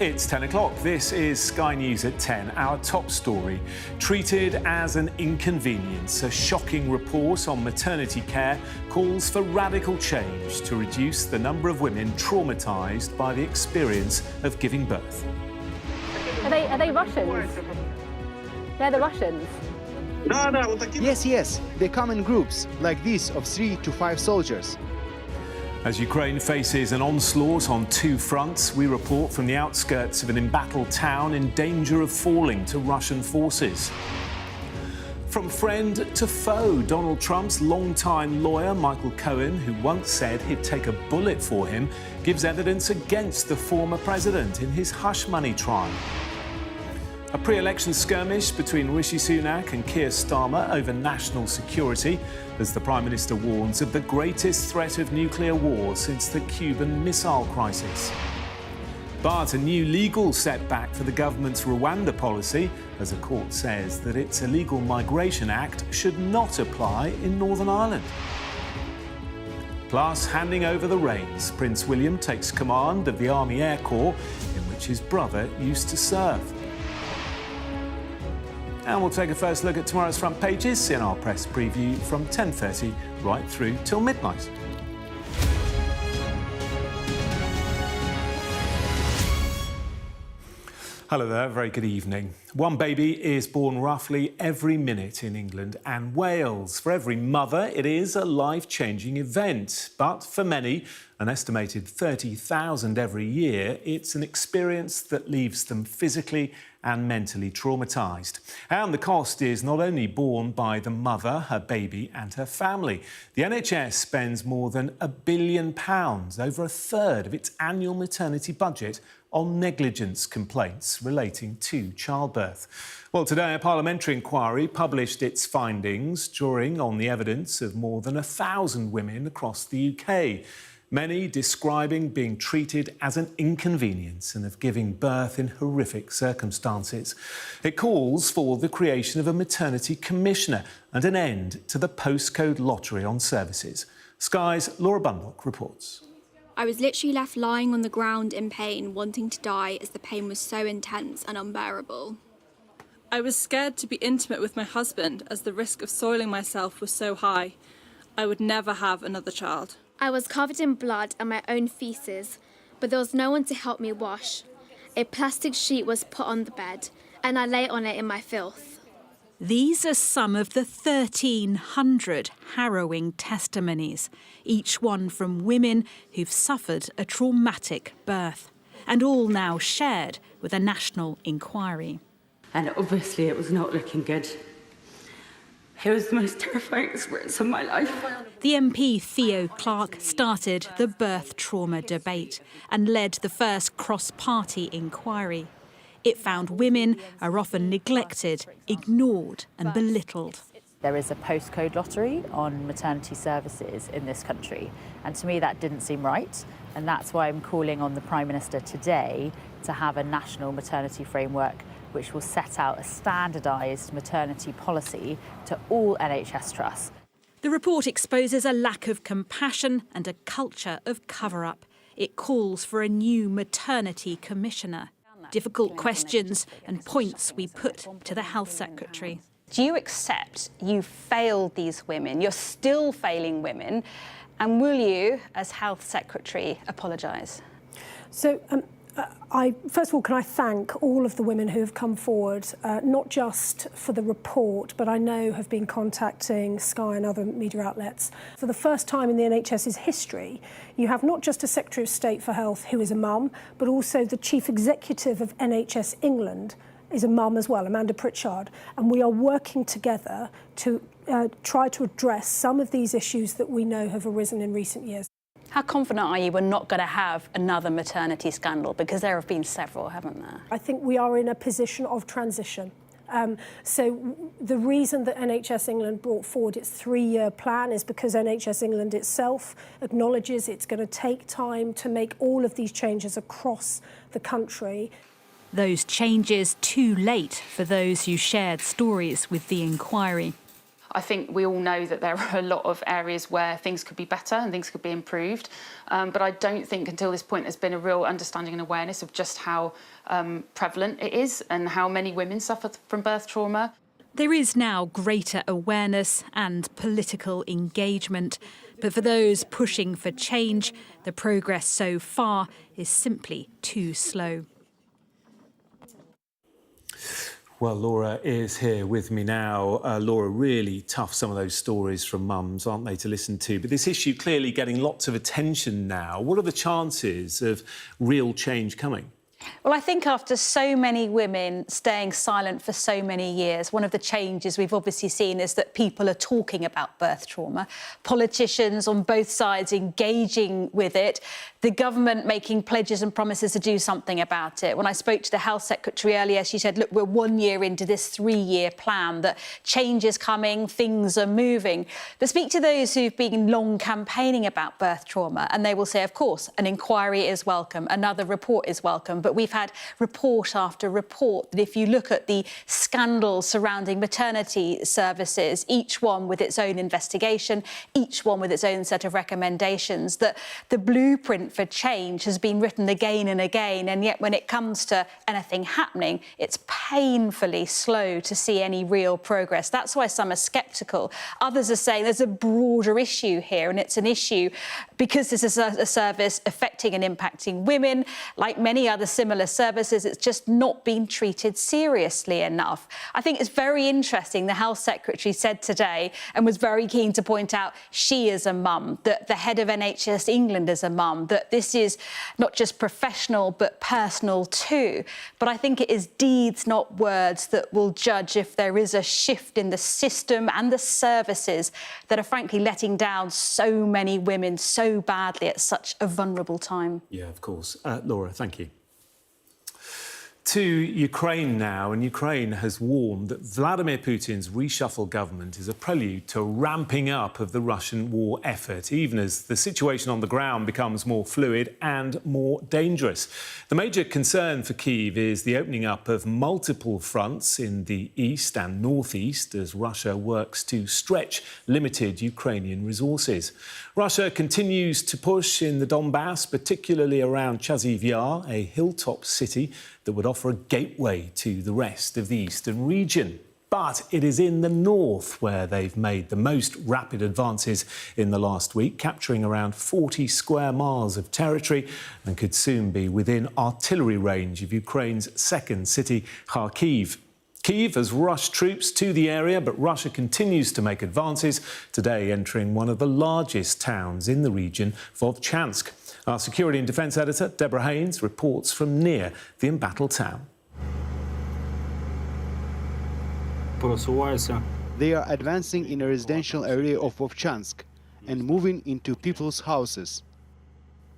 It's 10 o'clock. This is Sky News at 10. Our top story. Treated as an inconvenience, a shocking report on maternity care calls for radical change to reduce the number of women traumatised by the experience of giving birth. Are they Russians? They're the Russians. Yes, they come in groups, like this, of 3 to 5 soldiers. As Ukraine faces an onslaught on two fronts, we report from the outskirts of an embattled town in danger of falling to Russian forces. From friend to foe, Donald Trump's longtime lawyer, Michael Cohen, who once said he'd take a bullet for him, gives evidence against the former president in his hush money trial. A pre-election skirmish between Rishi Sunak and Keir Starmer over national security as the Prime Minister warns of the greatest threat of nuclear war since the Cuban Missile Crisis. But a new legal setback for the government's Rwanda policy as a court says that its Illegal Migration Act should not apply in Northern Ireland. Plus, handing over the reins, Prince William takes command of the Army Air Corps in which his brother used to serve. And we'll take a first look at tomorrow's front pages in our press preview from 10:30 right through till midnight. Hello there, very good evening. One baby is born roughly every minute in England and Wales. For every mother, it is a life-changing event. But for many, an estimated 30,000 every year, it's an experience that leaves them physically and mentally traumatised. And the cost is not only borne by the mother, her baby and her family. The NHS spends more than £1 billion, over a third of its annual maternity budget, on negligence complaints relating to childbirth. Well, today a parliamentary inquiry published its findings, drawing on the evidence of more than 1,000 women across the UK. Many describing being treated as an inconvenience and of giving birth in horrific circumstances. It calls for the creation of a maternity commissioner and an end to the postcode lottery on services. Sky's Laura Bunlock reports. I was literally left lying on the ground in pain, wanting to die as the pain was so intense and unbearable. I was scared to be intimate with my husband as the risk of soiling myself was so high. I would never have another child. I was covered in blood and my own faeces, but there was no one to help me wash. A plastic sheet was put on the bed, and I lay on it in my filth. These are some of the 1,300 harrowing testimonies, each one from women who've suffered a traumatic birth, and all now shared with a national inquiry. And obviously it was not looking good. It was the most terrifying experience of my life. The MP Theo Clark started the birth trauma debate and led the first cross-party inquiry. It found women are often neglected, ignored and belittled. There is a postcode lottery on maternity services in this country, and to me that didn't seem right, and that's why I'm calling on the Prime Minister today to have a national maternity framework which will set out a standardised maternity policy to all NHS trusts. The report exposes a lack of compassion and a culture of cover-up. It calls for a new maternity commissioner. Difficult questions and points we put to the Health Secretary. Do you accept you failed these women, you're still failing women, and will you, as Health Secretary, apologise? So, first of all, can I thank all of the women who have come forward, not just for the report, but I know have been contacting Sky and other media outlets. For the first time in the NHS's history, you have not just a Secretary of State for Health who is a mum, but also the Chief Executive of NHS England is a mum as well, Amanda Pritchard, and we are working together to try to address some of these issues that we know have arisen in recent years. How confident are you we're not going to have another maternity scandal? Because there have been several, haven't there? I think we are in a position of transition. So the reason that NHS England brought forward its 3-year plan is because NHS England itself acknowledges it's going to take time to make all of these changes across the country. Those changes too late for those who shared stories with the inquiry. I think we all know that there are a lot of areas where things could be better and things could be improved. But I don't think until this point there's been a real understanding and awareness of just how prevalent it is and how many women suffer from birth trauma. There is now greater awareness and political engagement. But for those pushing for change, the progress so far is simply too slow. Well, Laura is here with me now. Laura, really tough, some of those stories from mums, aren't they, to listen to? But this issue clearly getting lots of attention now. What are the chances of real change coming? Well, I think after so many women staying silent for so many years, one of the changes we've obviously seen is that people are talking about birth trauma, politicians on both sides engaging with it, the government making pledges and promises to do something about it. When I spoke to the Health Secretary earlier, she said, look, we're 1 year into this 3-year plan, that change is coming, things are moving. But speak to those who've been long campaigning about birth trauma, and they will say, of course, an inquiry is welcome, another report is welcome, but we've had report after report that if you look at the scandals surrounding maternity services, each one with its own investigation, each one with its own set of recommendations, that the blueprint for change has been written again and again, and yet when it comes to anything happening, it's painfully slow to see any real progress. That's why some are sceptical. Others are saying there's a broader issue here, and it's an issue because this is a service affecting and impacting women. Like many other similar services, it's just not been treated seriously enough. I think it's very interesting, the Health Secretary said today, and was very keen to point out, she is a mum, that the head of NHS England is a mum, that this is not just professional but personal too. But I think it is deeds, not words, that will judge if there is a shift in the system and the services that are frankly letting down so many women so badly at such a vulnerable time. Yeah, of course. Laura, thank you. To Ukraine now, and Ukraine has warned that Vladimir Putin's reshuffle government is a prelude to a ramping up of the Russian war effort, even as the situation on the ground becomes more fluid and more dangerous. The major concern for Kyiv is the opening up of multiple fronts in the east and northeast as Russia works to stretch limited Ukrainian resources. Russia continues to push in the Donbass, particularly around Chasiv Yar, a hilltop city that would offer a gateway to the rest of the eastern region. But it is in the north where they've made the most rapid advances in the last week, capturing around 40 square miles of territory and could soon be within artillery range of Ukraine's second city, Kharkiv. Kyiv has rushed troops to the area, but Russia continues to make advances, today entering one of the largest towns in the region, Vovchansk. Our security and defence editor, Deborah Haynes, reports from near the embattled town. They are advancing in a residential area of Vovchansk and moving into people's houses.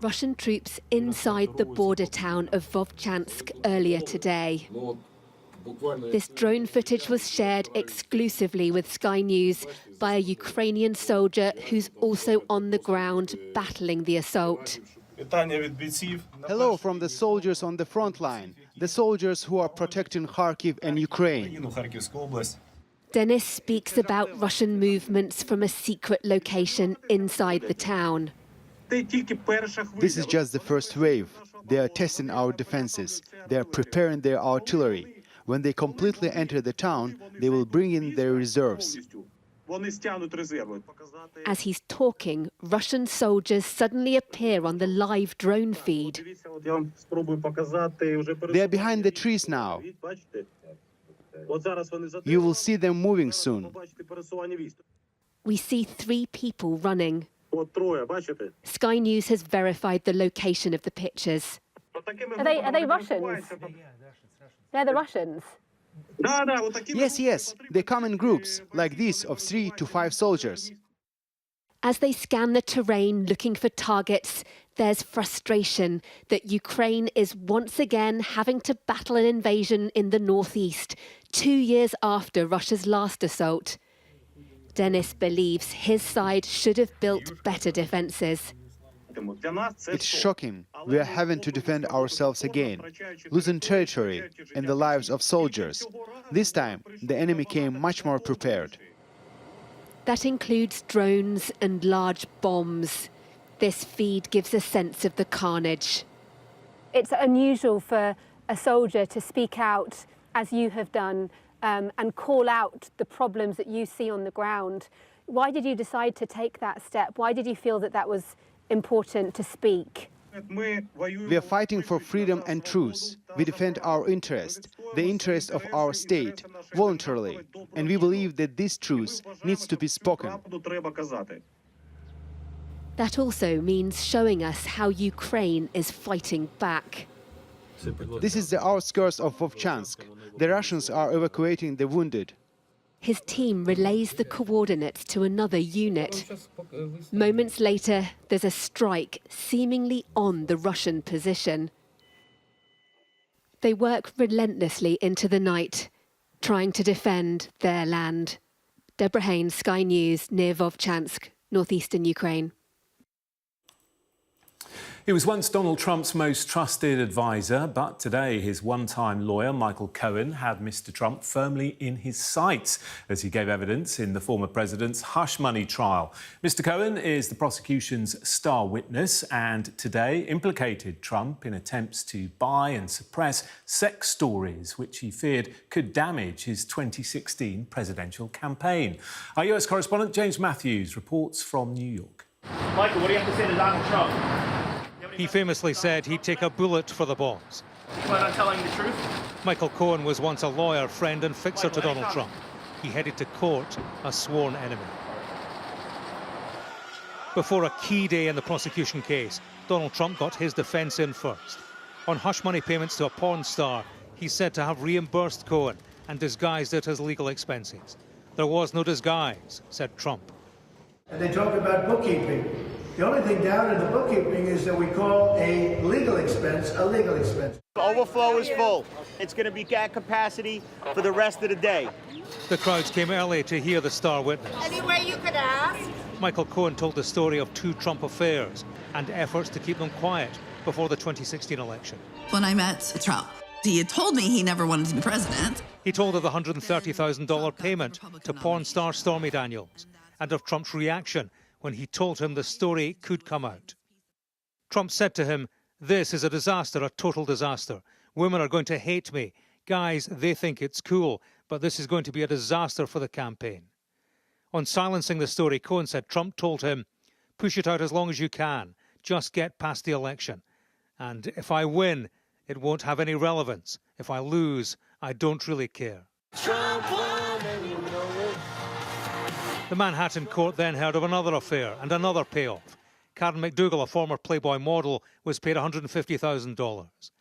Russian troops inside the border town of Vovchansk earlier today. This drone footage was shared exclusively with Sky News by a Ukrainian soldier who's also on the ground battling the assault. Hello from the soldiers on the front line, the soldiers who are protecting Kharkiv and Ukraine. Denis speaks about Russian movements from a secret location inside the town. This is just the first wave. They are testing our defenses. They are preparing their artillery. When they completely enter the town, they will bring in their reserves. As he's talking, Russian soldiers suddenly appear on the live drone feed. They are behind the trees now. You will see them moving soon. We see 3 people running. Sky News has verified the location of the pictures. Are they Russians? They're the Russians. Yes, they come in groups, like these, of 3 to 5 soldiers. As they scan the terrain looking for targets, there's frustration that Ukraine is once again having to battle an invasion in the northeast, 2 years after Russia's last assault. Denis believes his side should have built better defences. It's shocking. We are having to defend ourselves again, losing territory and the lives of soldiers. This time, the enemy came much more prepared. That includes drones and large bombs. This feed gives a sense of the carnage. It's unusual for a soldier to speak out, as you have done, and call out the problems that you see on the ground. Why did you decide to take that step? Why did you feel that that was important to speak? We are fighting for freedom and truth. We defend our interest, the interest of our state, voluntarily. And we believe that this truth needs to be spoken. That also means showing us how Ukraine is fighting back. This is the outskirts of Vovchansk. The Russians are evacuating the wounded. His team relays the coordinates to another unit. Moments later, there's a strike seemingly on the Russian position. They work relentlessly into the night, trying to defend their land. Deborah Haynes, Sky News, near Vovchansk, northeastern Ukraine. He was once Donald Trump's most trusted advisor, but today his one-time lawyer, Michael Cohen, had Mr. Trump firmly in his sights as he gave evidence in the former president's hush money trial. Mr. Cohen is the prosecution's star witness and today implicated Trump in attempts to buy and suppress sex stories, which he feared could damage his 2016 presidential campaign. Our US correspondent James Matthews reports from New York. Michael, what do you have to say to Donald Trump? He famously said he'd take a bullet for the bombs. You plan on telling the truth? Michael Cohen was once a lawyer, friend and fixer to Donald Trump. He headed to court, a sworn enemy. Before a key day in the prosecution case, Donald Trump got his defence in first. On hush money payments to a porn star, he's said to have reimbursed Cohen and disguised it as legal expenses. There was no disguise, said Trump. And they talk about bookkeeping. The only thing down in the bookkeeping is that we call a legal expense a legal expense. The overflow is full. It's going to be at capacity for the rest of the day. The crowds came early to hear the star witness. Any way you could ask? Michael Cohen told the story of two Trump affairs and efforts to keep them quiet before the 2016 election. When I met Trump, he had told me he never wanted to be president. He told of the $130,000 payment to porn star Stormy Daniels and of Trump's reaction when he told him the story could come out. Trump said to him, "This is a disaster, a total disaster. Women are going to hate me. Guys, they think it's cool, but this is going to be a disaster for the campaign." On silencing the story, Cohen said Trump told him, "Push it out as long as you can. Just get past the election. And if I win, it won't have any relevance. If I lose, I don't really care." The Manhattan court then heard of another affair and another payoff. Karen McDougal, a former Playboy model, was paid $150,000.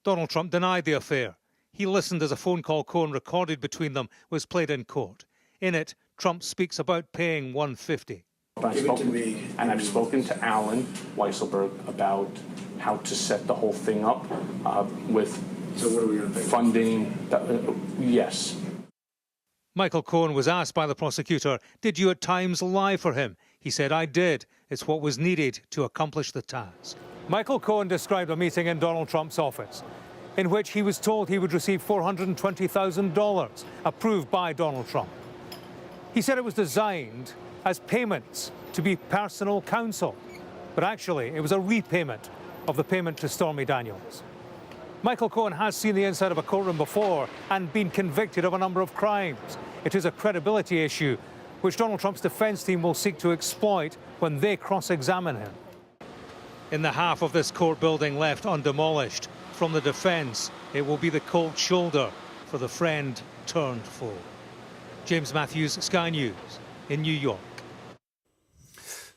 Donald Trump denied the affair. He listened as a phone call Cohen recorded between them was played in court. In it, Trump speaks about paying $150. I've spoken to Alan Weisselberg about how to set the whole thing up with funding. Yes. Michael Cohen was asked by the prosecutor, "Did you at times lie for him?" He said, "I did. It's what was needed to accomplish the task." Michael Cohen described a meeting in Donald Trump's office in which he was told he would receive $420,000 approved by Donald Trump. He said it was designed as payments to be personal counsel, but actually it was a repayment of the payment to Stormy Daniels. Michael Cohen has seen the inside of a courtroom before and been convicted of a number of crimes. It is a credibility issue which Donald Trump's defense team will seek to exploit when they cross-examine him. In the half of this court building left undemolished, from the defense, it will be the cold shoulder for the friend turned foe. James Matthews, Sky News, in New York.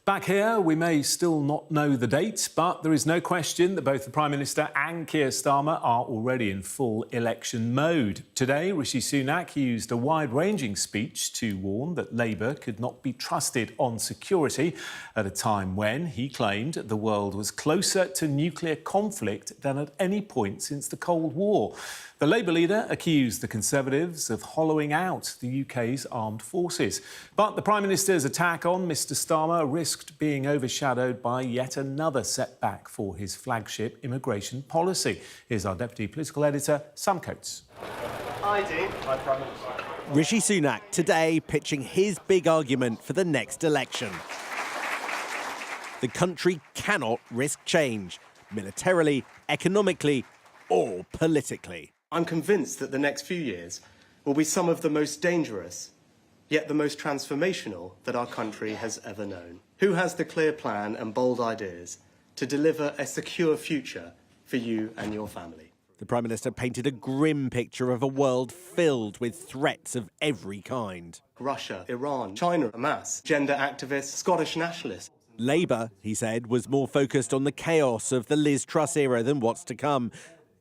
Back here, we may still not know the date, but there is no question that both the Prime Minister and Keir Starmer are already in full election mode. Today, Rishi Sunak used a wide-ranging speech to warn that Labour could not be trusted on security at a time when, he claimed, the world was closer to nuclear conflict than at any point since the Cold War. The Labour leader accused the Conservatives of hollowing out the UK's armed forces. But the Prime Minister's attack on Mr Starmer risked being overshadowed by yet another setback for his flagship immigration policy. Here's our Deputy Political Editor, Sam Coates. I do. My Prime Minister. Rishi Sunak today pitching his big argument for the next election. The country cannot risk change, militarily, economically, or politically. I'm convinced that the next few years will be some of the most dangerous, yet the most transformational that our country has ever known. Who has the clear plan and bold ideas to deliver a secure future for you and your family? The Prime Minister painted a grim picture of a world filled with threats of every kind. Russia, Iran, China, Hamas, gender activists, Scottish nationalists. Labour, he said, was more focused on the chaos of the Liz Truss era than what's to come.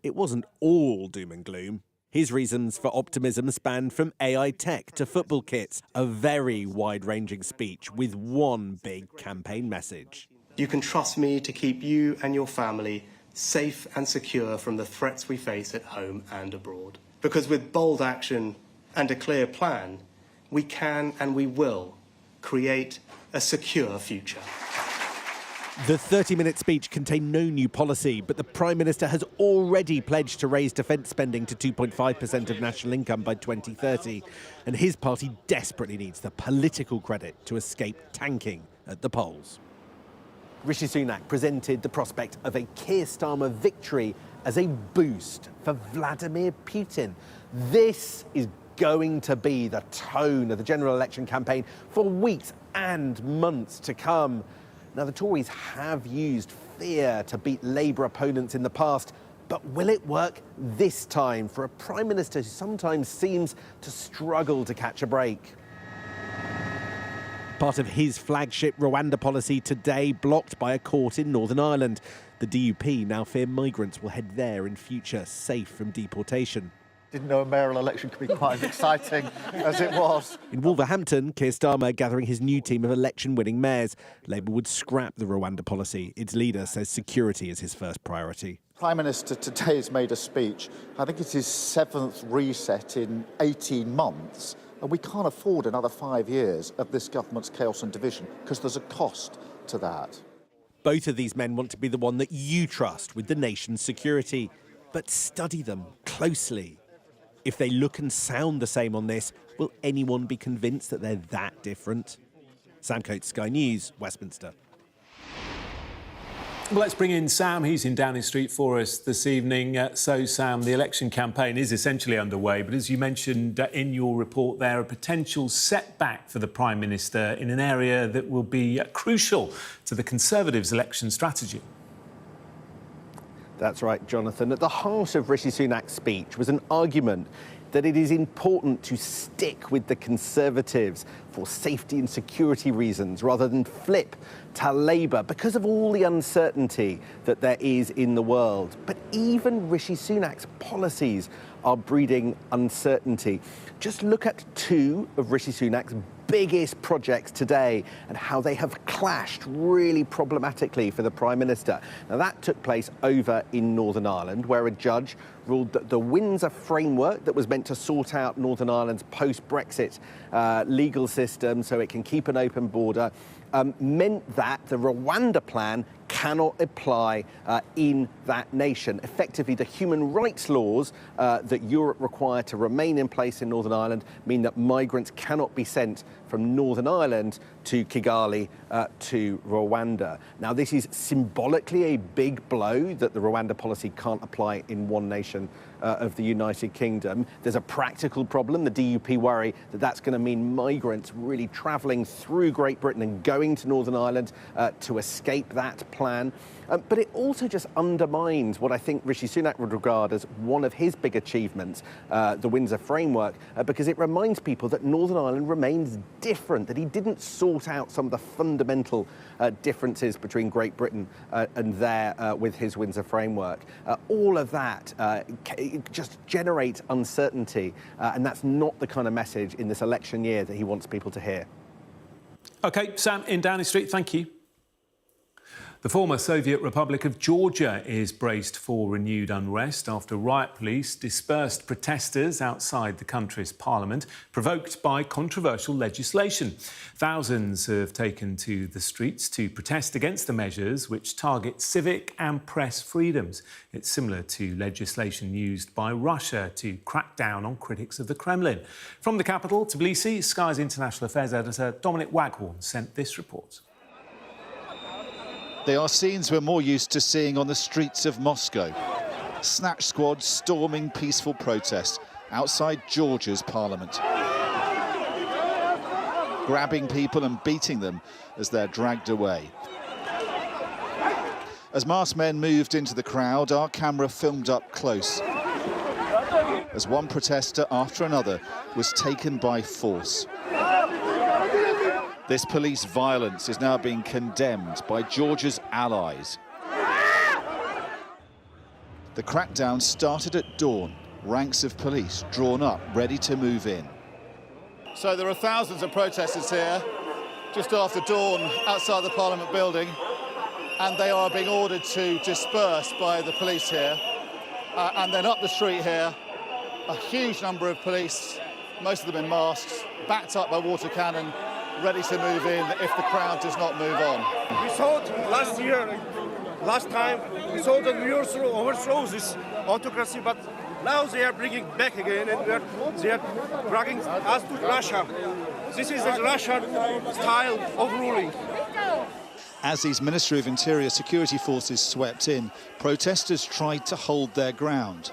It wasn't all doom and gloom. His reasons for optimism spanned from AI tech to football kits, a very wide-ranging speech with one big campaign message. You can trust me to keep you and your family safe and secure from the threats we face at home and abroad. Because with bold action and a clear plan, we can and we will create a secure future. The 30-minute speech contained no new policy, but the Prime Minister has already pledged to raise defence spending to 2.5% of national income by 2030, and his party desperately needs the political credit to escape tanking at the polls. Rishi Sunak presented the prospect of a Keir Starmer victory as a boost for Vladimir Putin. This is going to be the tone of the general election campaign for weeks and months to come. Now, the Tories have used fear to beat Labour opponents in the past, but will it work this time for a Prime Minister who sometimes seems to struggle to catch a break? Part of his flagship Rwanda policy today blocked by a court in Northern Ireland. The DUP now fear migrants will head there in future, safe from deportation. Didn't know a mayoral election could be quite as exciting as it was. In Wolverhampton, Keir Starmer gathering his new team of election-winning mayors. Labour would scrap the Rwanda policy. Its leader says security is his first priority. Prime Minister today has made a speech. I think it's his 7th reset in 18 months. And we can't afford another 5 years of this government's chaos and division because there's a cost to that. Both of these men want to be the one that you trust with the nation's security. But study them closely. If they look and sound the same on this, will anyone be convinced that they're that different? Sam Coates, Sky News, Westminster. Well, let's bring in Sam. He's in Downing Street for us this evening. So, Sam, the election campaign is essentially underway, but as you mentioned in your report there, a potential setback for the Prime Minister in an area that will be crucial to the Conservatives' election strategy. That's right, Jonathan. At the heart of Rishi Sunak's speech was an argument that it is important to stick with the Conservatives for safety and security reasons rather than flip to Labour because of all the uncertainty that there is in the world. But even Rishi Sunak's policies are breeding uncertainty. Just look at two of Rishi Sunak's biggest projects today and how they have clashed really problematically for the Prime Minister. Now, that took place over in Northern Ireland, where a judge ruled that the Windsor framework that was meant to sort out Northern Ireland's post-Brexit legal system so it can keep an open border meant that the Rwanda plan cannot apply in that nation. Effectively, the human rights laws that Europe require to remain in place in Northern Ireland mean that migrants cannot be sent from Northern Ireland to Kigali to Rwanda. Now, this is symbolically a big blow that the Rwanda policy can't apply in one nation of the United Kingdom. There's a practical problem. The DUP worry that that's going to mean migrants really travelling through Great Britain and going to Northern Ireland to escape that plan. But it also just undermines what I think Rishi Sunak would regard as one of his big achievements, the Windsor framework, because it reminds people that Northern Ireland remains different, that he didn't sort out some of the fundamental differences between Great Britain and there with his Windsor framework. All of that just generates uncertainty, and that's not the kind of message in this election year that he wants people to hear. OK, Sam in Downing Street, thank you. The former Soviet Republic of Georgia is braced for renewed unrest after riot police dispersed protesters outside the country's parliament, provoked by controversial legislation. Thousands have taken to the streets to protest against the measures which target civic and press freedoms. It's similar to legislation used by Russia to crack down on critics of the Kremlin. From the capital, Tbilisi, Sky's international affairs editor Dominic Waghorn sent this report. They are scenes we're more used to seeing on the streets of Moscow. Snatch squads storming peaceful protests outside Georgia's parliament, grabbing people and beating them as they're dragged away. As masked men moved into the crowd, our camera filmed up close as one protester after another was taken by force. This police violence is now being condemned by Georgia's allies. The crackdown started at dawn. Ranks of police drawn up, ready to move in. So there are thousands of protesters here, just after dawn, outside the Parliament building, and they are being ordered to disperse by the police here. And then up the street here, a huge number of police, most of them in masks, backed up by water cannon, ready to move in if the crowd does not move on. We thought last time, we thought that we overthrow this autocracy, but now they are bringing back again and they are dragging us to Russia. This is the Russian style of ruling. As these Ministry of Interior security forces swept in, protesters tried to hold their ground.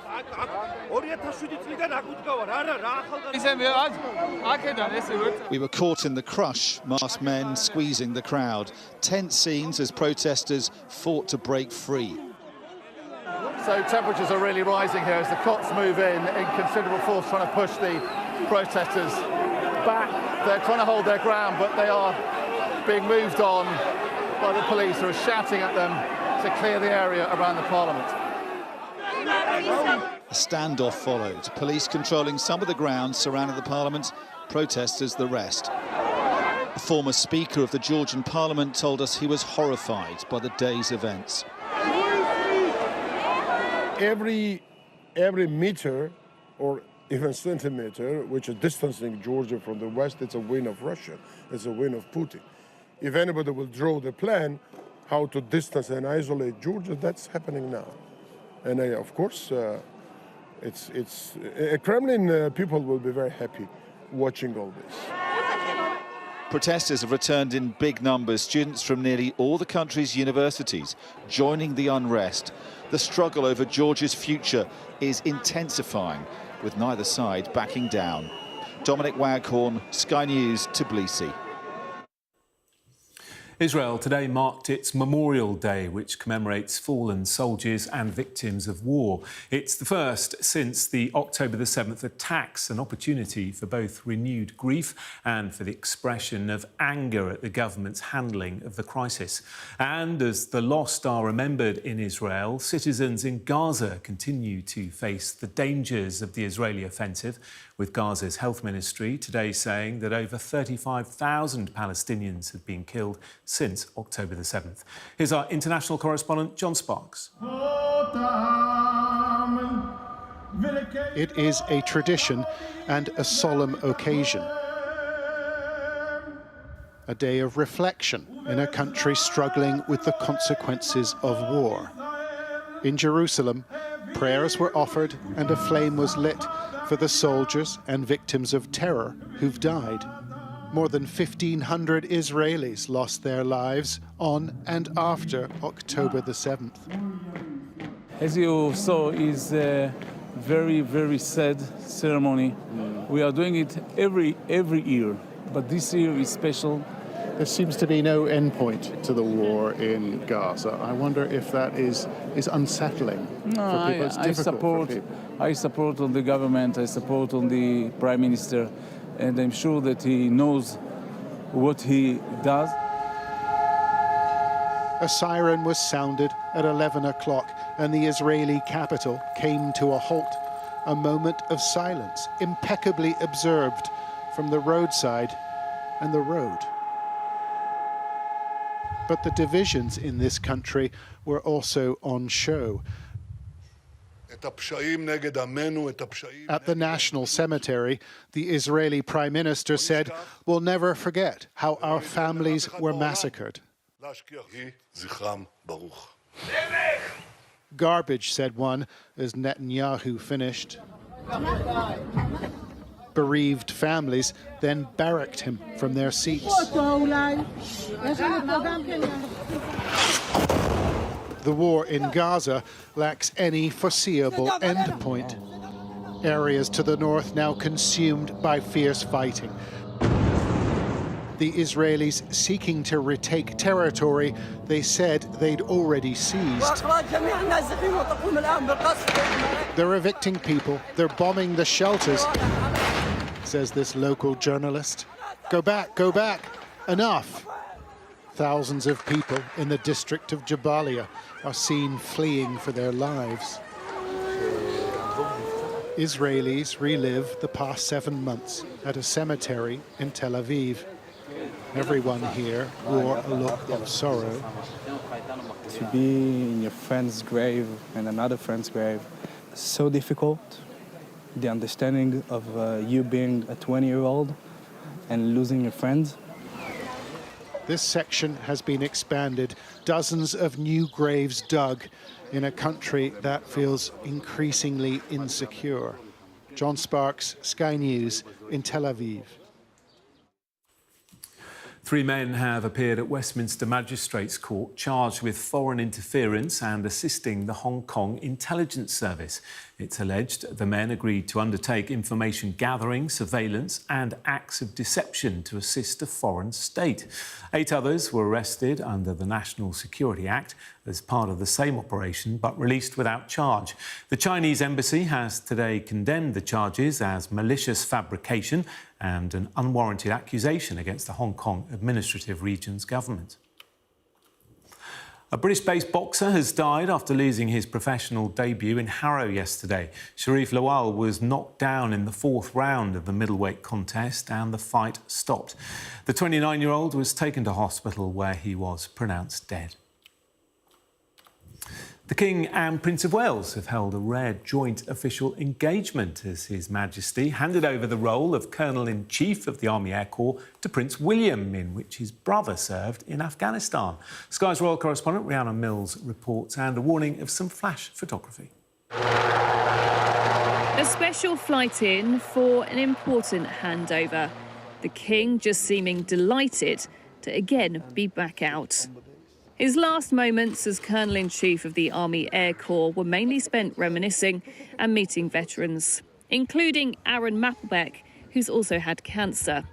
We were caught in the crush, masked men squeezing the crowd. Tense scenes as protesters fought to break free. So temperatures are really rising here as the cops move in considerable force, trying to push the protesters back. They're trying to hold their ground, but they are being moved on by the police who are shouting at them to clear the area around the parliament. A standoff followed, police controlling some of the ground surrounding the parliament, protesters the rest. The former speaker of the Georgian parliament told us he was horrified by the day's events. Every meter or even centimeter which is distancing Georgia from the West, it's a win of Russia, it's a win of Putin. If anybody will draw the plan how to distance and isolate Georgia, that's happening now. And of course, Kremlin people will be very happy watching all this. Protesters have returned in big numbers, students from nearly all the country's universities joining the unrest. The struggle over Georgia's future is intensifying, with neither side backing down. Dominic Waghorn, Sky News, Tbilisi. Israel today marked its Memorial Day, which commemorates fallen soldiers and victims of war. It's the first since the October the 7th attacks, an opportunity for both renewed grief and for the expression of anger at the government's handling of the crisis. And as the lost are remembered in Israel, citizens in Gaza continue to face the dangers of the Israeli offensive, with Gaza's health ministry today saying that over 35,000 Palestinians have been killed since October the 7th. Here's our international correspondent, John Sparks. It is a tradition and a solemn occasion. A day of reflection in a country struggling with the consequences of war. In Jerusalem, prayers were offered and a flame was lit for the soldiers and victims of terror who've died. More than 1,500 Israelis lost their lives on and after October the 7th. As you saw, is a very, very sad ceremony. We are doing it every year, but this year is special. There seems to be no endpoint to the war in Gaza. I wonder if that is unsettling for people. It's difficult for people. I support on the government, I support on the Prime Minister, and I'm sure that he knows what he does. A siren was sounded at 11 o'clock and the Israeli capital came to a halt. A moment of silence, impeccably observed from the roadside and the road. But the divisions in this country were also on show. At the National Cemetery, the Israeli Prime Minister said, "We'll never forget how our families were massacred." Garbage, said one, as Netanyahu finished. Bereaved families then barracked him from their seats. The war in Gaza lacks any foreseeable endpoint. Areas to the north now consumed by fierce fighting. The Israelis seeking to retake territory they said they'd already seized. They're evicting people, they're bombing the shelters, says this local journalist. Go back, enough. Thousands of people in the district of Jabalia are seen fleeing for their lives. Israelis relive the past 7 months at a cemetery in Tel Aviv. Everyone here wore a look of sorrow. To be in your friend's grave and another friend's grave, so difficult. The understanding of you being a 20-year-old and losing your friends. This section has been expanded, dozens of new graves dug in a country that feels increasingly insecure. John Sparks, Sky News in Tel Aviv. 3 men have appeared at Westminster Magistrates Court charged with foreign interference and assisting the Hong Kong Intelligence Service. It's alleged the men agreed to undertake information gathering, surveillance and acts of deception to assist a foreign state. 8 others were arrested under the National Security Act as part of the same operation, but released without charge. The Chinese embassy has today condemned the charges as malicious fabrication and an unwarranted accusation against the Hong Kong Administrative Region's government. A British-based boxer has died after losing his professional debut in Harrow yesterday. Sharif Lawal was knocked down in the 4th round of the middleweight contest and the fight stopped. The 29-year-old was taken to hospital where he was pronounced dead. The King and Prince of Wales have held a rare joint official engagement as His Majesty handed over the role of Colonel-in-Chief of the Army Air Corps to Prince William, in which his brother served in Afghanistan. Sky's royal correspondent Rhiannon Mills reports, and a warning of some flash photography. A special flight in for an important handover. The King just seeming delighted to again be back out. His last moments as Colonel-in-Chief of the Army Air Corps were mainly spent reminiscing and meeting veterans, including Aaron Mapplebeck, who's also had cancer.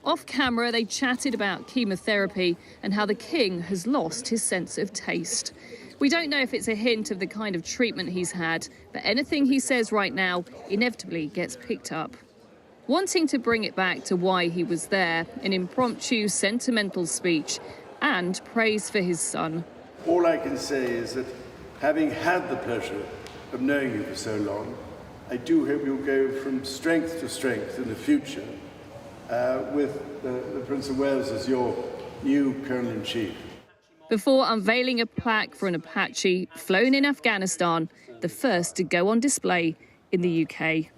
Off camera, they chatted about chemotherapy and how the King has lost his sense of taste. We don't know if it's a hint of the kind of treatment he's had, but anything he says right now inevitably gets picked up. Wanting to bring it back to why he was there, an impromptu, sentimental speech and praise for his son. All I can say is that having had the pleasure of knowing you for so long, I do hope you'll go from strength to strength in the future with the Prince of Wales as your new Colonel-in-Chief. Before unveiling a plaque for an Apache flown in Afghanistan, the first to go on display in the UK.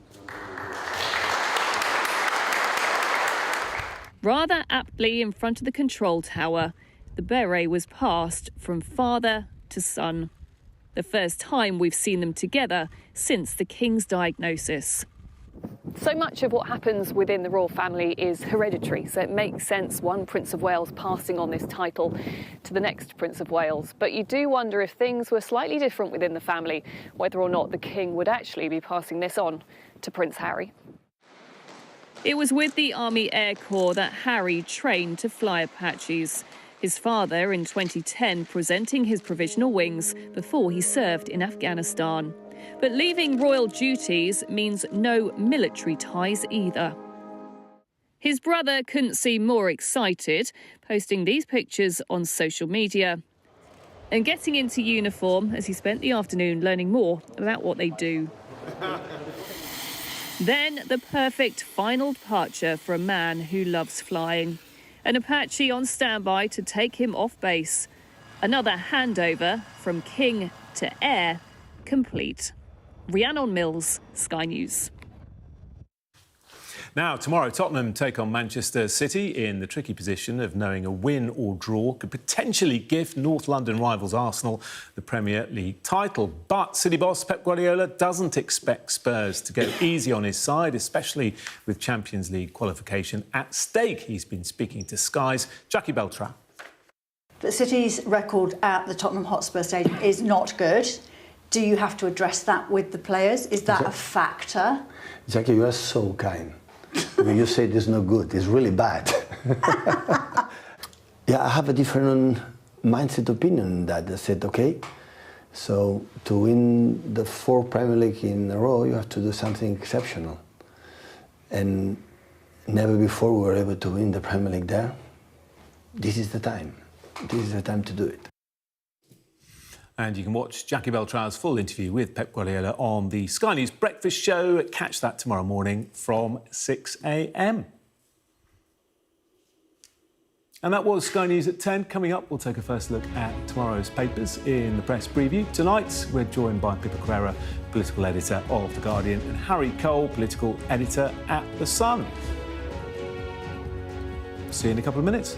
Rather aptly in front of the control tower, the beret was passed from father to son. The first time we've seen them together since the King's diagnosis. So much of what happens within the royal family is hereditary, so it makes sense one Prince of Wales passing on this title to the next Prince of Wales. But you do wonder if things were slightly different within the family, whether or not the King would actually be passing this on to Prince Harry. It was with the Army Air Corps that Harry trained to fly Apaches. His father in 2010 presenting his provisional wings before he served in Afghanistan. But leaving royal duties means no military ties either. His brother couldn't seem more excited, posting these pictures on social media and getting into uniform as he spent the afternoon learning more about what they do. Then the perfect final departure for a man who loves flying. An Apache on standby to take him off base. Another handover from king to heir complete. Rhiannon Mills, Sky News. Now, tomorrow, Tottenham take on Manchester City in the tricky position of knowing a win or draw could potentially gift North London rivals Arsenal the Premier League title. But City boss Pep Guardiola doesn't expect Spurs to go easy on his side, especially with Champions League qualification at stake. He's been speaking to Sky's Jackie Beltran. But City's record at the Tottenham Hotspur Stadium is not good. Do you have to address that with the players? Is that a factor? Jackie, you are so kind. When you say it's not good, it's really bad. Yeah, I have a different mindset opinion on that. I said, okay, so to win the 4 Premier League in a row, you have to do something exceptional. And never before we were able to win the Premier League there. This is the time. This is the time to do it. And you can watch Jackie Beltran's full interview with Pep Guardiola on the Sky News Breakfast Show. Catch that tomorrow morning from 6 a.m. And that was Sky News at 10. Coming up, we'll take a first look at tomorrow's papers in the press preview. Tonight, we're joined by Pippa Carrera, political editor of The Guardian, and Harry Cole, political editor at The Sun. See you in a couple of minutes.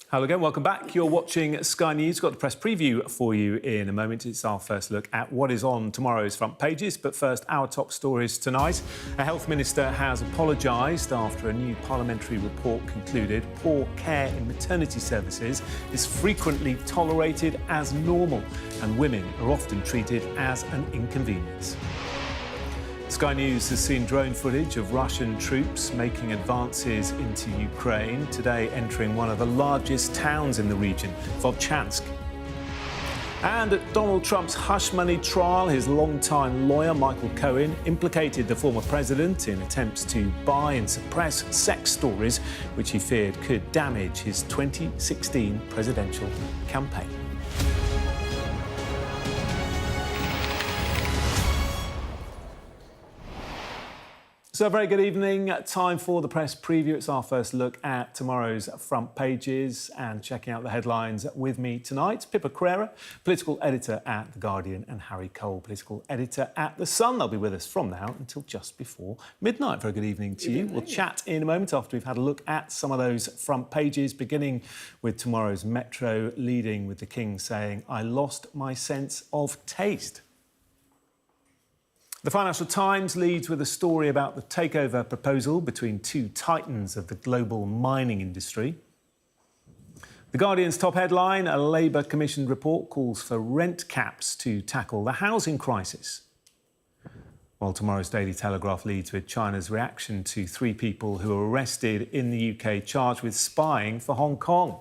Hello again, welcome back. You're watching Sky News. We've got the press preview for you in a moment. It's our first look at what is on tomorrow's front pages. But first, our top stories tonight. A health minister has apologised after a new parliamentary report concluded poor care in maternity services is frequently tolerated as normal, and women are often treated as an inconvenience. Sky News has seen drone footage of Russian troops making advances into Ukraine, today entering one of the largest towns in the region, Volchansk. And at Donald Trump's hush money trial, his longtime lawyer, Michael Cohen, implicated the former president in attempts to buy and suppress sex stories, which he feared could damage his 2016 presidential campaign. So a very good evening. Time for the press preview. It's our first look at tomorrow's front pages, and checking out the headlines with me tonight, Pippa Crerar, political editor at The Guardian, and Harry Cole, political editor at The Sun. They'll be with us from now until just before midnight. Very good evening to you. We'll chat in a moment after we've had a look at some of those front pages, beginning with tomorrow's Metro, leading with the King saying, "I lost my sense of taste." The Financial Times leads with a story about the takeover proposal between two titans of the global mining industry. The Guardian's top headline, a Labour-commissioned report calls for rent caps to tackle the housing crisis. While tomorrow's Daily Telegraph leads with China's reaction to 3 people who were arrested in the UK charged with spying for Hong Kong.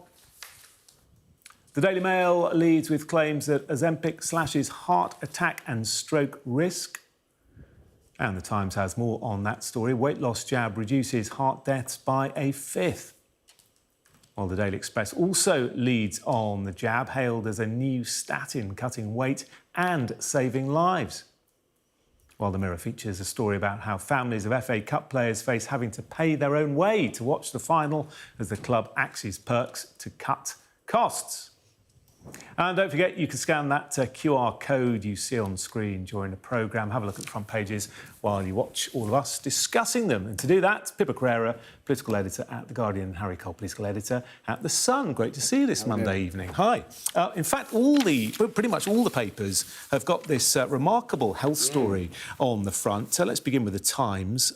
The Daily Mail leads with claims that Ozempic slashes heart attack and stroke risk. And the Times has more on that story. Weight loss jab reduces heart deaths by a fifth. While the Daily Express also leads on the jab, hailed as a new statin cutting weight and saving lives. While the Mirror features a story about how families of FA Cup players face having to pay their own way to watch the final as the club axes perks to cut costs. And don't forget, you can scan that QR code you see on screen during the programme. Have a look at the front pages while you watch all of us discussing them. And to do that, Pippa Crerar, political editor at The Guardian, and Harry Cole, political editor at The Sun. Great to see you this Monday evening. Hi. In fact, pretty much all the papers have got this remarkable health story on the front. So let's begin with the Times.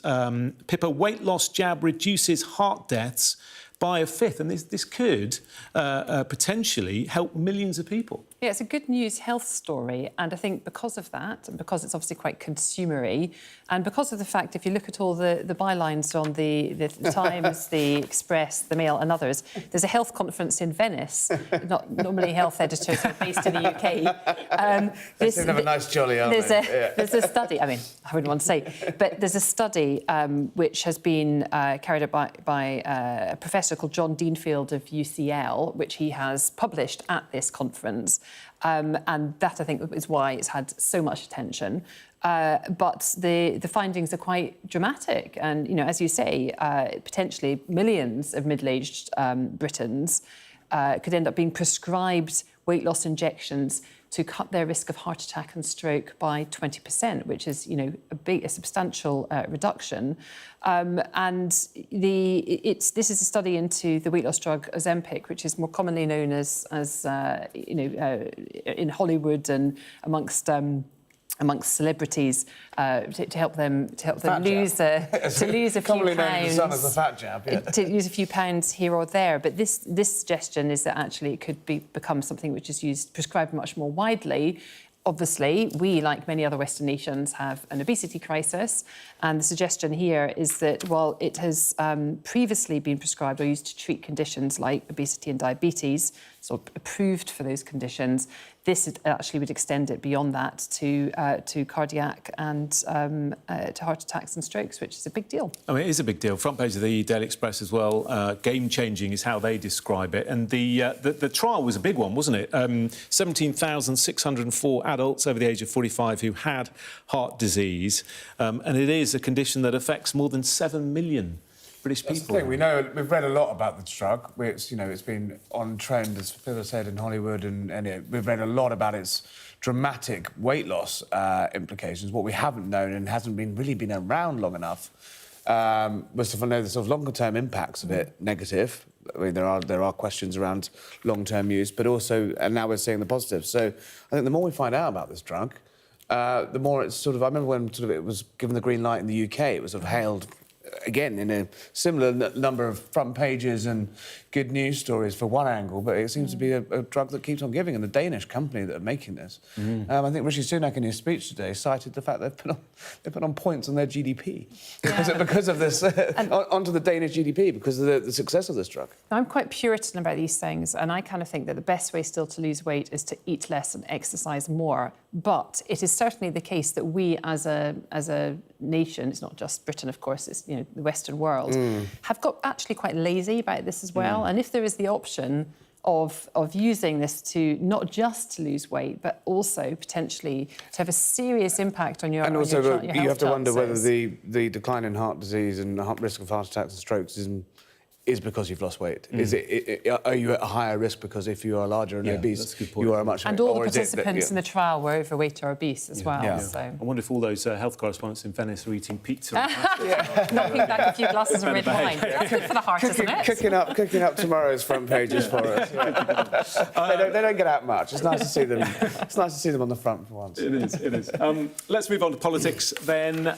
Pippa, weight loss jab reduces heart deaths by a fifth, and this could potentially help millions of people. Yeah, it's a good news health story, and I think because of that, and because it's obviously quite consumery, and because of the fact, if you look at all the bylines on the Times, the Express, the Mail and others, there's a health conference in Venice. Not normally health editors are based in the UK. They have a nice jolly, aren't they? There's a study, I mean, I wouldn't want to say, but there's a study which has been carried out by a professor called John Deanfield of UCL, which he has published at this conference. And that, I think, is why it's had so much attention. But the findings are quite dramatic. And, you know, as you say, potentially millions of middle-aged Britons could end up being prescribed weight loss injections to cut their risk of heart attack and stroke by 20%, which is, you know, a substantial reduction. And this is a study into the weight loss drug Ozempic, which is more commonly known as in Hollywood and amongst celebrities to help them lose a few commonly known pounds. as the sun as a fat jab, yeah. To lose a few pounds here or there, but this suggestion is that actually it could become something which is prescribed much more widely. Obviously, we, like many other Western nations, have an obesity crisis, and the suggestion here is that while it has previously been prescribed or used to treat conditions like obesity and diabetes, so approved for those conditions, this actually would extend it beyond that to cardiac and to heart attacks and strokes, which is a big deal. I mean, it is a big deal. Front page of the Daily Express as well. Game-changing is how they describe it. And the trial was a big one, wasn't it? 17,604 adults over the age of 45 who had heart disease. And it is a condition that affects more than 7 million British people. That's the thing. We've read a lot about the drug. It's been on trend, as Pippa said, in Hollywood, and we've read a lot about its dramatic weight loss implications. What we haven't known and hasn't really been around long enough was to know the sort of longer-term impacts of it, negative, I mean, there are questions around long-term use, but also, and now we're seeing the positives. So I think the more we find out about this drug, the more it's sort of... I remember when sort of it was given the green light in the UK, it was sort of hailed, again, in a similar number of front pages and good news stories for one angle, but it seems to be a drug that keeps on giving, and the Danish company that are making this. I think Rishi Sunak, in his speech today, cited the fact they've put on points on their GDP because of this, onto the Danish GDP, because of the success of this drug. I'm quite Puritan about these things, and I kind of think that the best way still to lose weight is to eat less and exercise more. But it is certainly the case that we, as a nation, it's not just Britain, of course, it's the Western world, have got actually quite lazy about this as well. And if there is the option of using this to not just to lose weight, but also potentially to have a serious impact on your and also your health you have to wonder whether chances. the decline in heart disease and the risk of heart attacks and strokes is because you've lost weight. Are you at a higher risk because if you are larger and obese, you are much... And all the participants in the trial were overweight or obese as well. So. I wonder if all those health correspondents in Venice are eating pizza. Knocking back a few glasses of red wine. That's good for the heart, isn't it? Cooking up tomorrow's front pages for us. They don't get out much. It's nice to see them. It's nice to see them on the front for once. It is. Let's move on to politics then.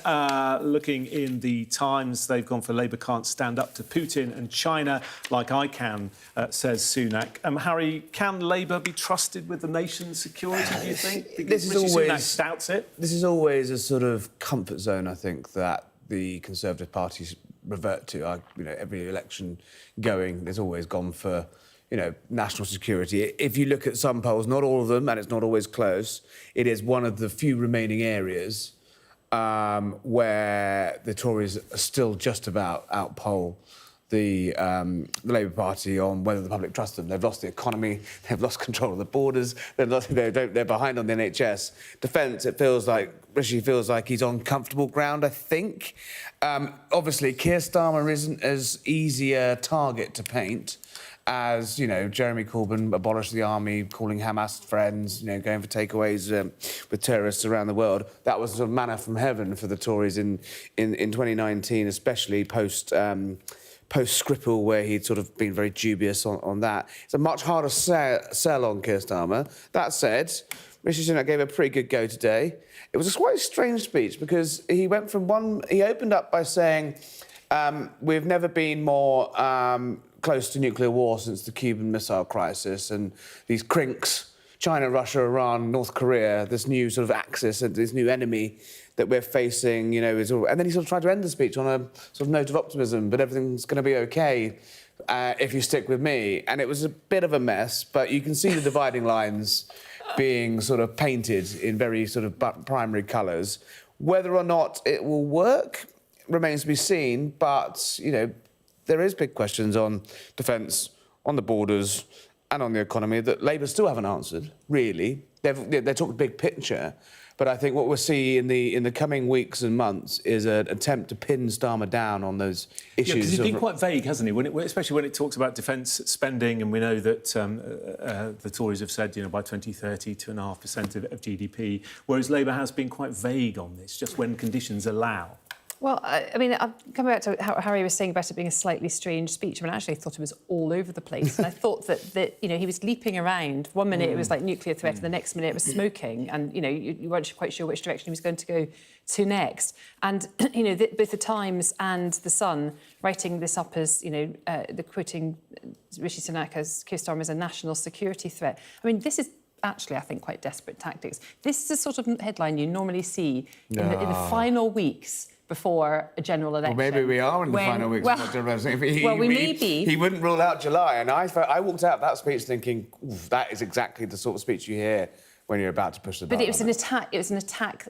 Looking in the Times, they've gone for Labour can't stand up to Putin and China like I can, says Sunak. Harry, can Labour be trusted with the nation's security, do you think? This is always... Sunak doubts it. This is always a sort of comfort zone, I think, that the Conservative parties revert to. Every election going, there's always gone for, national security. If you look at some polls, not all of them, and it's not always close, it is one of the few remaining areas where the Tories are still just about outpoll the Labour Party on whether the public trusts them. They've lost the economy, they've lost control of the borders, they're behind on the NHS. Defence, it feels like, Rishi feels like he's on comfortable ground, I think. Obviously, Keir Starmer isn't as easy a target to paint as, Jeremy Corbyn abolished the army, calling Hamas friends, going for takeaways with terrorists around the world. That was sort of manna from heaven for the Tories in 2019, especially post-Skripal, where he'd sort of been very dubious on that. It's a much harder sell on Keir Starmer. That said, Rishi Sunak gave a pretty good go today. It was a quite strange speech because he went from he opened up by saying, we've never been more close to nuclear war since the Cuban Missile Crisis, and these crinks, China, Russia, Iran, North Korea, this new sort of axis, this new enemy that we're facing, is all... And then he sort of tried to end the speech on a sort of note of optimism, but everything's going to be OK if you stick with me. And it was a bit of a mess, but you can see the dividing lines being sort of painted in very sort of primary colours. Whether or not it will work remains to be seen, but, there is big questions on defence, on the borders and on the economy that Labour still haven't answered, really. They're talking big picture, but I think what we'll see in the coming weeks and months is an attempt to pin Starmer down on those issues. Yeah, because he's been quite vague, hasn't he? Especially when it talks about defence spending, and we know that the Tories have said, by 2030, 2.5% of GDP, whereas Labour has been quite vague on this, just when conditions allow. Well, I'll come back to how Harry was saying about it being a slightly strange speech. I actually thought it was all over the place. And I thought that he was leaping around. One minute it was like nuclear threat, and the next minute it was smoking. And, you weren't quite sure which direction he was going to go to next. And, both the Times and The Sun writing this up as, the quoting Rishi Sunak as Keir Starmer as a national security threat. This is actually, I think, quite desperate tactics. This is the sort of headline you normally see in the final weeks before a general election. Well, maybe we are in the final weeks of the general election. We may be. He wouldn't rule out July, and I walked out of that speech thinking, that is exactly the sort of speech you hear when you're about to push the button. But it was an attack. It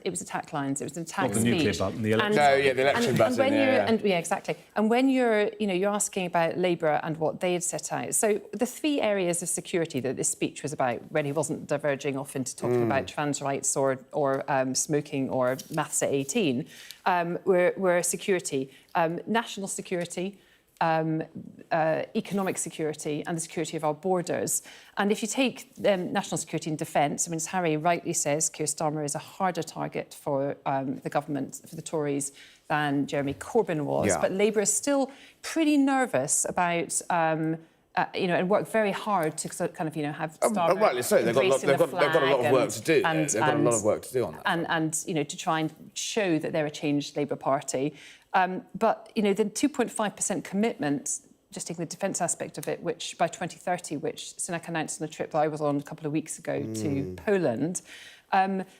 was attack lines. It was an attack speech. The nuclear button, the election. The election button. Exactly. And when you're asking about Labour and what they had set out. So the three areas of security that this speech was about, when he wasn't diverging off into talking about trans rights or smoking or maths at 18, were security, national security, economic security and the security of our borders. And if you take national security and defence, as Harry rightly says, Keir Starmer is a harder target for the government, for the Tories, than Jeremy Corbyn was. Yeah. But Labour is still pretty nervous about and work very hard to sort of kind of, have Starmer rightly so. They've got a lot of work to do. They've got a lot of work to do on that. And to try and show that they're a changed Labour Party. But, the 2.5% commitment, just taking the defence aspect of it, which by 2030, which Sunak announced on a trip that I was on a couple of weeks ago to Poland,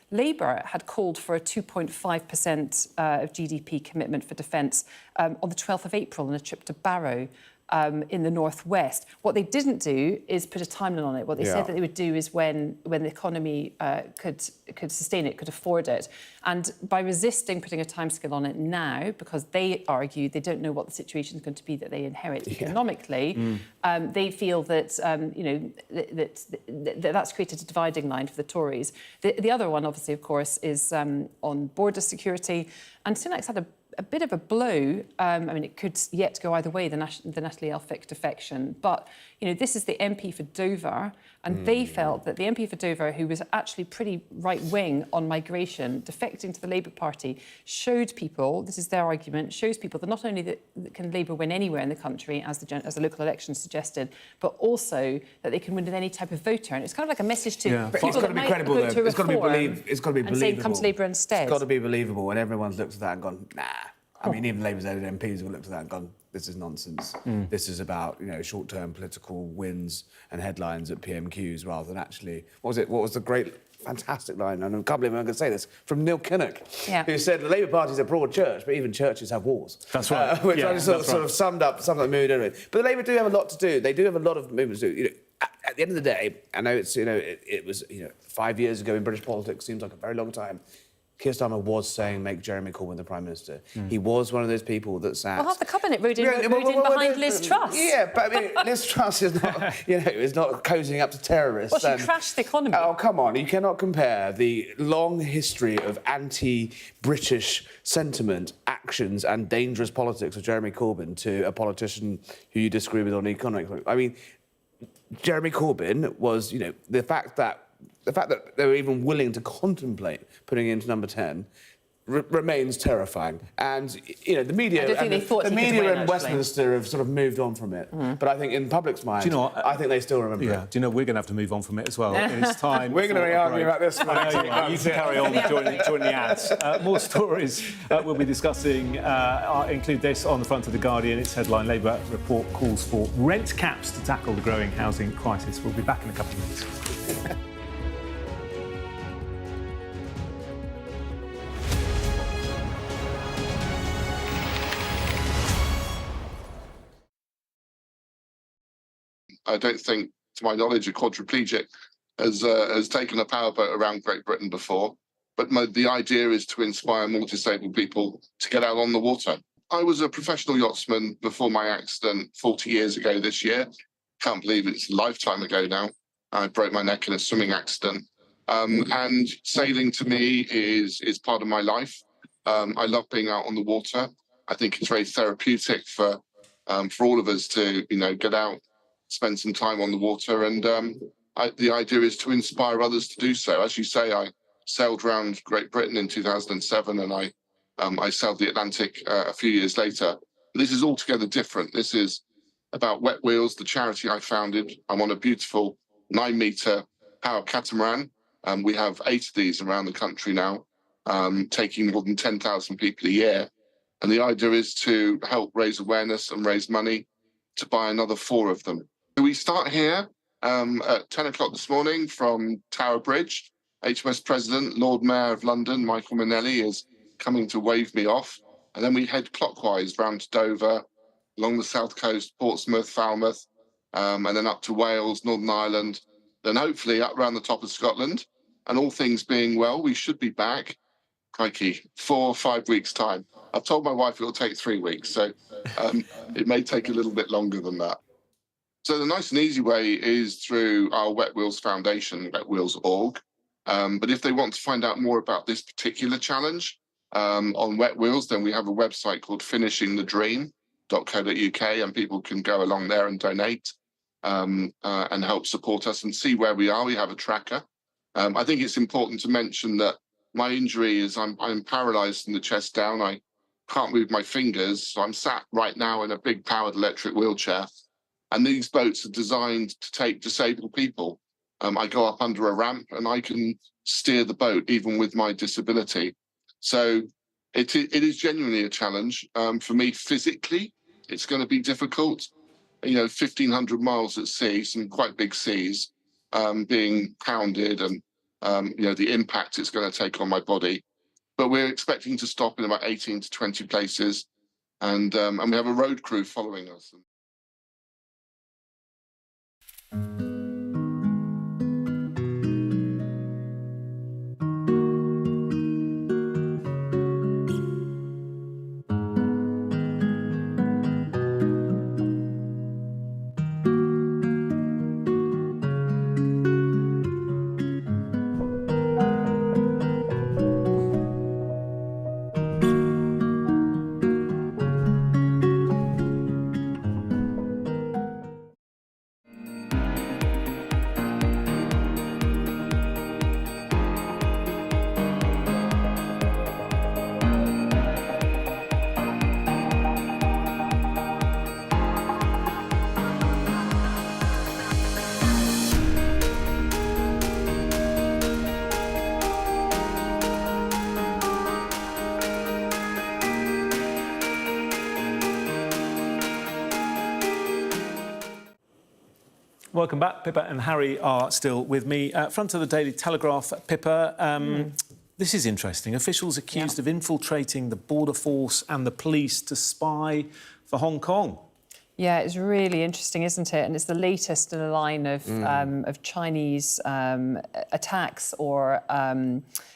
Labour had called for a 2.5% of GDP commitment for defence on the 12th of April on a trip to Barrow in the northwest. What they didn't do is put a timeline on it. What they said that they would do is when the economy could sustain it, could afford it. And by resisting putting a timescale on it now, because they argue they don't know what the situation is going to be that they inherit economically, they feel that that's created a dividing line for the Tories. The other one, obviously, of course, is on border security. And Sunak's had a bit of a blow. It could yet go either way, the Natalie Elphicke defection. But, this is the MP for Dover, and they felt that the MP for Dover, who was actually pretty right-wing on migration, defecting to the Labour Party, showed people, this is their argument, shows people that not only that can Labour win anywhere in the country, as the local election suggested, but also that they can win with any type of voter. And it's kind of like a message to people that might vote to reform. It's got to be believable. And say, come to Labour instead. It's got to be believable, and everyone's looked at that and gone, nah. Even Labour's MPs have looked at that and gone, this is nonsense. This is about, short-term political wins and headlines at PMQs rather than actually... What was the great, fantastic line, and I can't believe I'm going to say this, from Neil Kinnock, who said, the Labour Party's a broad church, but even churches have wars. That's right. Which I sort of summed up some of the mood anyway. But the Labour do have a lot to do. They do have a lot of movements to do. At the end of the day, I know it's, it was, 5 years ago in British politics, seems like a very long time. Keir Starmer was saying, make Jeremy Corbyn the Prime Minister. He was one of those people that sat... Well, half the cabinet rode in behind Liz Truss. Yeah, but Liz Truss is not, is not cozying up to terrorists. Well, she crashed the economy. Oh, come on. You cannot compare the long history of anti-British sentiment, actions and dangerous politics of Jeremy Corbyn to a politician who you disagree with on economic... Jeremy Corbyn was, the fact that they were even willing to contemplate putting him into number 10 remains terrifying. And, the media... I don't think they thought he could win, in Westminster have sort of moved on from it. But I think in the public's mind, I think they still remember it. Do you know, we're going to have to move on from it as well. It's time. We're going to be arguing about this. I know you are. You can carry on during the ads. More stories we'll be discussing include this on the front of The Guardian. Its headline, Labour report calls for rent caps to tackle the growing housing crisis. We'll be back in a couple of minutes. I don't think, to my knowledge, a quadriplegic has taken a powerboat around Great Britain before. But the idea is to inspire more disabled people to get out on the water. I was a professional yachtsman before my accident 40 years ago this year. Can't believe it's a lifetime ago now. I broke my neck in a swimming accident. And sailing to me is part of my life. I love being out on the water. I think it's very therapeutic for all of us to, get out, spend some time on the water, and the idea is to inspire others to do so. As you say, I sailed around Great Britain in 2007, and I sailed the Atlantic a few years later. This is altogether different. This is about Wet Wheels, the charity I founded. I'm on a beautiful 9-metre power catamaran. We have 8 of these around the country now, taking more than 10,000 people a year. And the idea is to help raise awareness and raise money to buy another 4 of them. We start here at 10 o'clock this morning from Tower Bridge. HMS President, Lord Mayor of London, Michael Manelli, is coming to wave me off. And then we head clockwise round to Dover, along the south coast, Portsmouth, Falmouth, and then up to Wales, Northern Ireland, then hopefully up around the top of Scotland. And all things being well, we should be back, crikey, 4 or 5 weeks' time. I've told my wife it'll take 3 weeks, so it may take a little bit longer than that. So the nice and easy way is through our Wet Wheels Foundation, wetwheels.org. But if they want to find out more about this particular challenge on Wet Wheels, then we have a website called finishingthedream.co.uk, and people can go along there and donate and help support us and see where we are. We have a tracker. I think it's important to mention that my injury is I'm paralysed from the chest down. I can't move my fingers, so I'm sat right now in a big powered electric wheelchair. And these boats are designed to take disabled people. I go up under a ramp and I can steer the boat even with my disability. So it is genuinely a challenge. For me physically, it's going to be difficult. 1,500 miles at sea, some quite big seas, being pounded and, the impact it's going to take on my body. But we're expecting to stop in about 18 to 20 places. And we have a road crew following us. Welcome back. Pippa and Harry are still with me. Front of the Daily Telegraph, Pippa. This is interesting. Officials accused of infiltrating the border force and the police to spy for Hong Kong. Yeah, it's really interesting, isn't it? And it's the latest in a line of Chinese attacks or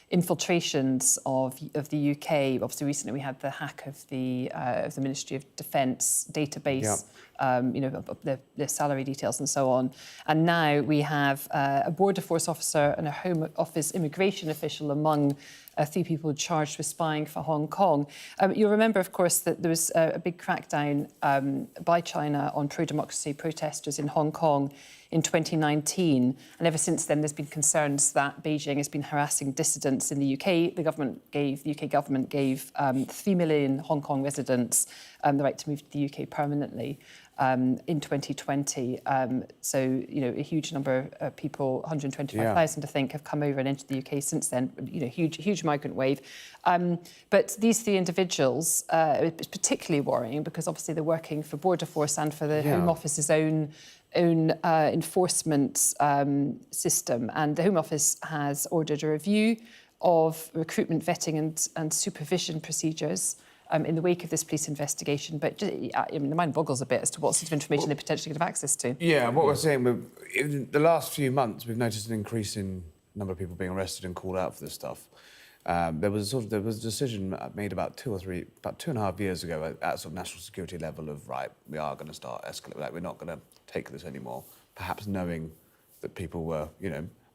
infiltrations of the UK. Obviously, recently we had the hack of the Ministry of Defence database. Their salary details and so on. And now we have a border force officer and a Home Office immigration official among 3 people charged with spying for Hong Kong. You'll remember, of course, that there was a big crackdown by China on pro-democracy protesters in Hong Kong in 2019. And ever since then, there's been concerns that Beijing has been harassing dissidents in the UK. The UK government gave 3 million Hong Kong residents the right to move to the UK permanently. In 2020. So, a huge number of people, 125,000, I think, have come over and entered the UK since then. Huge migrant wave. But these 3 individuals, it's particularly worrying because obviously they're working for Border Force and for the Home Office's own enforcement system. And the Home Office has ordered a review of recruitment, vetting and supervision procedures in the wake of this police investigation. But the mind boggles a bit as to what sort of information they potentially could have access to. Yeah, what we're saying, in the last few months, we've noticed an increase in number of people being arrested and called out for this stuff. There was a decision made about 2.5 years ago at sort of national security level of, right, we are going to start escalating, like, we're not going to take this anymore. Perhaps knowing that people were,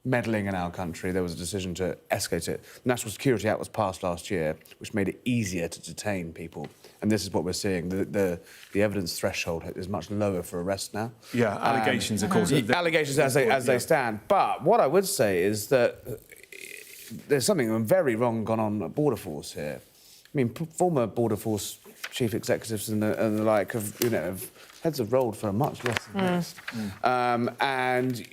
meddling in our country, there was a decision to escalate it. The National Security Act was passed last year, which made it easier to detain people. And this is what we're seeing. The evidence threshold is much lower for arrest now. Yeah, allegations, of course. Allegations as they stand. But what I would say is that there's something very wrong gone on at Border Force here. I mean, former Border Force chief executives and the like have heads have rolled for a much less than this. And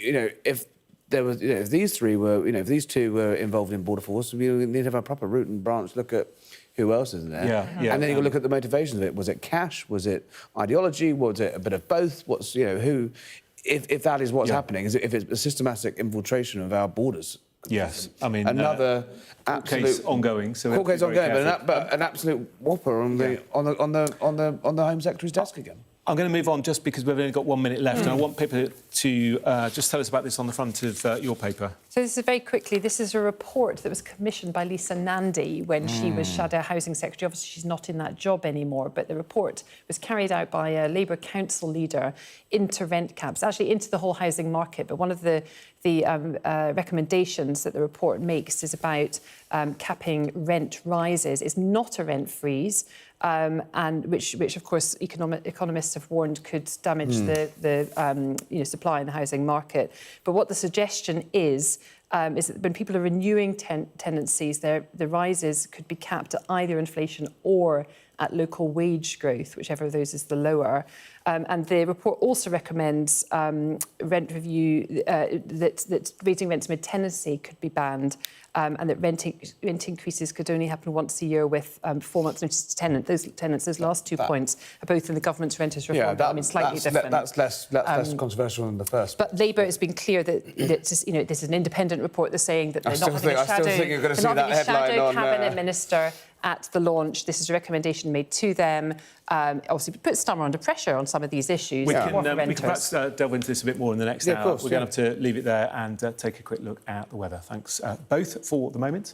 if there was, if these 3 were, if these 2 were involved in Border Force, we need to have a proper root and branch look at who else is there. And then you got to look at the motivations of it. Was it cash? Was it ideology? Was it a bit of both? What's, who, if that is what's happening, if it's a systematic infiltration of our borders. Yes, I mean another absolute case ongoing. So court case ongoing, but an absolute whopper on the Home Secretary's desk again. I'm going to move on just because we've only got 1 minute left, and I want Pippa to just tell us about this on the front of your paper. So this is very quickly. This is a report that was commissioned by Lisa Nandy when she was Shadow Housing Secretary. Obviously, she's not in that job anymore, but the report was carried out by a Labour council leader into rent caps, actually into the whole housing market. But one of the recommendations that the report makes is about capping rent rises. It's not a rent freeze. And which of course economists have warned could damage the supply in the housing market. But what the suggestion is that when people are renewing tenancies, the rises could be capped at either inflation or at local wage growth, whichever of those is the lower. And the report also recommends rent review, that raising rents mid-tenancy could be banned, and that rent increases could only happen once a year with 4 months' notice to tenant. Those last 2 points are both in the government's renters reform. Slightly different. That's less controversial than the first. But Labour has been clear that this is an independent report. They're saying that they're not having a shadow cabinet minister at the launch. This is a recommendation made to them. Obviously, it puts Stammer under pressure on some of these issues. We can perhaps delve into this a bit more in the next hour. We're going to have to leave it there and take a quick look at the weather. Thanks both for the moment.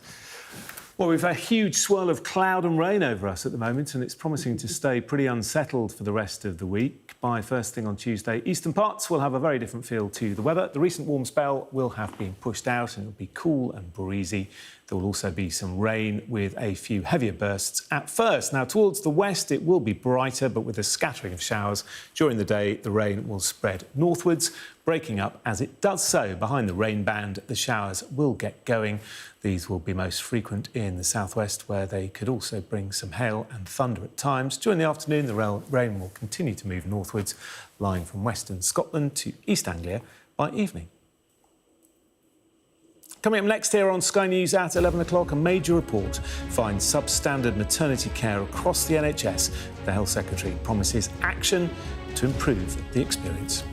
Well, we've a huge swirl of cloud and rain over us at the moment, and it's promising to stay pretty unsettled for the rest of the week. By first thing on Tuesday, eastern parts will have a very different feel to the weather. The recent warm spell will have been pushed out and it'll be cool and breezy. There will also be some rain with a few heavier bursts at first. Now, towards the west, it will be brighter, but with a scattering of showers. During the day, the rain will spread northwards, breaking up as it does so. Behind the rain band, the showers will get going. These will be most frequent in the southwest, where they could also bring some hail and thunder at times. During the afternoon, the rain will continue to move northwards, lying from western Scotland to East Anglia by evening. Coming up next here on Sky News at 11 o'clock, a major report finds substandard maternity care across the NHS. The Health Secretary promises action to improve the experience.